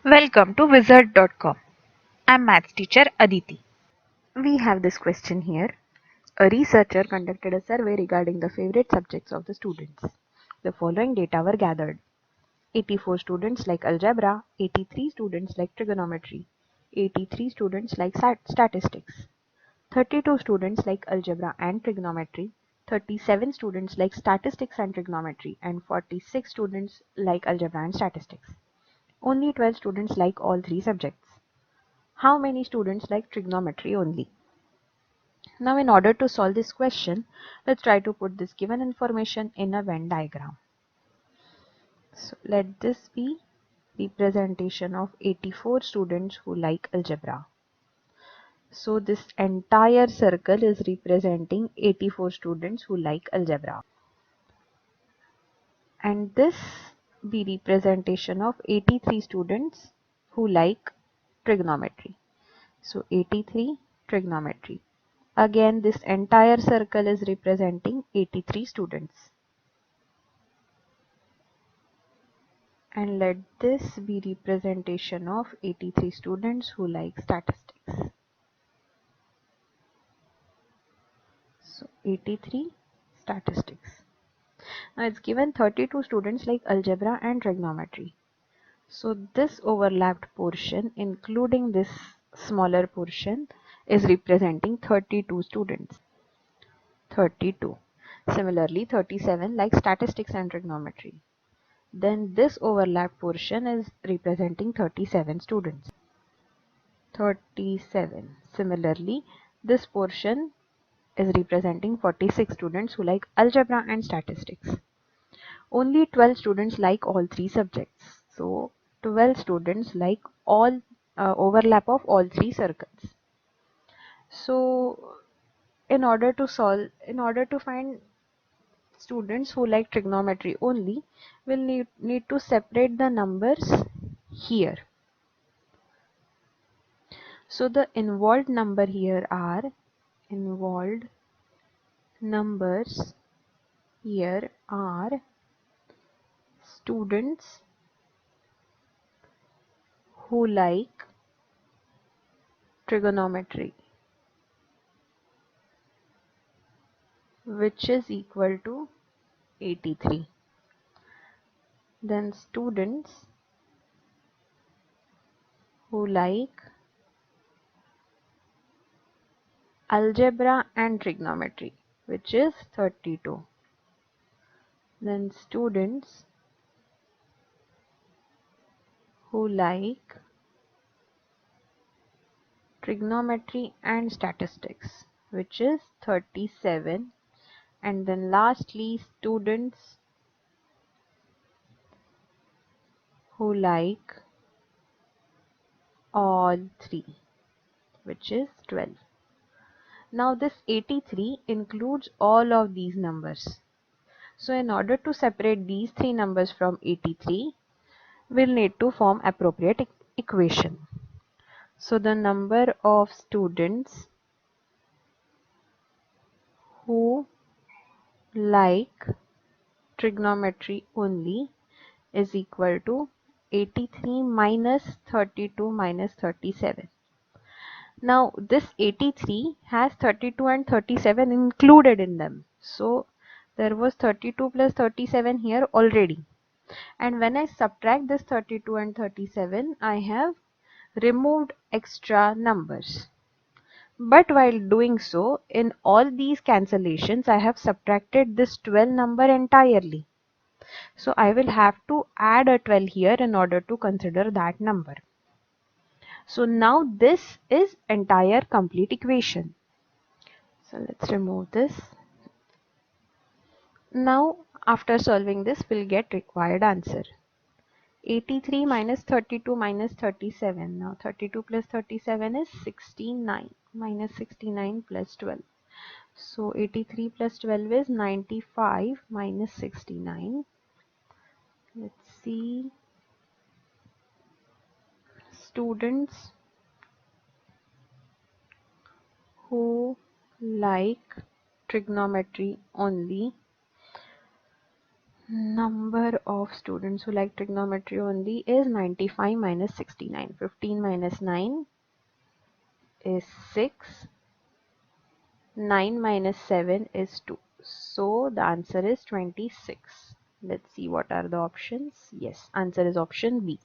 Welcome to wizard.com. I'm maths teacher Aditi. We have this question here. A researcher conducted a survey regarding the favorite subjects of the students. The following data were gathered. 84 students like algebra, 83 students like trigonometry, 83 students like statistics, 32 students like algebra and trigonometry, 37 students like statistics and trigonometry, and 46 students like algebra and statistics. Only 12 students like all three subjects. How many students like trigonometry only? Now, in order to solve this question, let's try to put this given information in a Venn diagram. So let this be representation of 84 students who like algebra. So this entire circle is representing 84 students who like algebra. And this be representation of 83 students who like trigonometry. So 83 trigonometry. Again, this entire circle is representing 83 students. And let this be representation of 83 students who like statistics. So 83 statistics. Now it's given 32 students like algebra and trigonometry. So this overlapped portion, including this smaller portion, is representing 32 students. 32. Similarly, 37 like statistics and trigonometry. Then this overlap portion is representing 37 students. 37. Similarly, this portion is representing 46 students who like algebra and statistics. Only 12 students like all three subjects. So 12 students like all overlap of all three circles. So in order to find students who like trigonometry only, we'll need to separate the numbers here. So the involved number here are involved numbers here are students who like trigonometry, which is equal to 83. Then students who like algebra and trigonometry, which is 32. Then students who like trigonometry and statistics, which is 37. And then lastly, students who like all three, which is 12. Now this 83 includes all of these numbers. So in order to separate these three numbers from 83, we'll need to form appropriate equation. So the number of students who like trigonometry only is equal to 83 minus 32 minus 37. Now this 83 has 32 and 37 included in them. So there was 32 plus 37 here already. And when I subtract this 32 and 37, I have removed extra numbers. But while doing so, in all these cancellations, I have subtracted this 12 number entirely. So I will have to add a 12 here in order to consider that number. So now this is entire complete equation. So let's remove this. Now after solving this, we'll get required answer. 83 minus 32 minus 37. Now 32 plus 37 is 69 minus 69 plus 12. So 83 plus 12 is 95 minus 69. Let's see. Students who like trigonometry only Number of students who like trigonometry only is 95 minus 69. 15 minus 9 is 6. 9 minus 7 is 2. So the answer is 26. Let's see what are the options. Yes, answer is option B.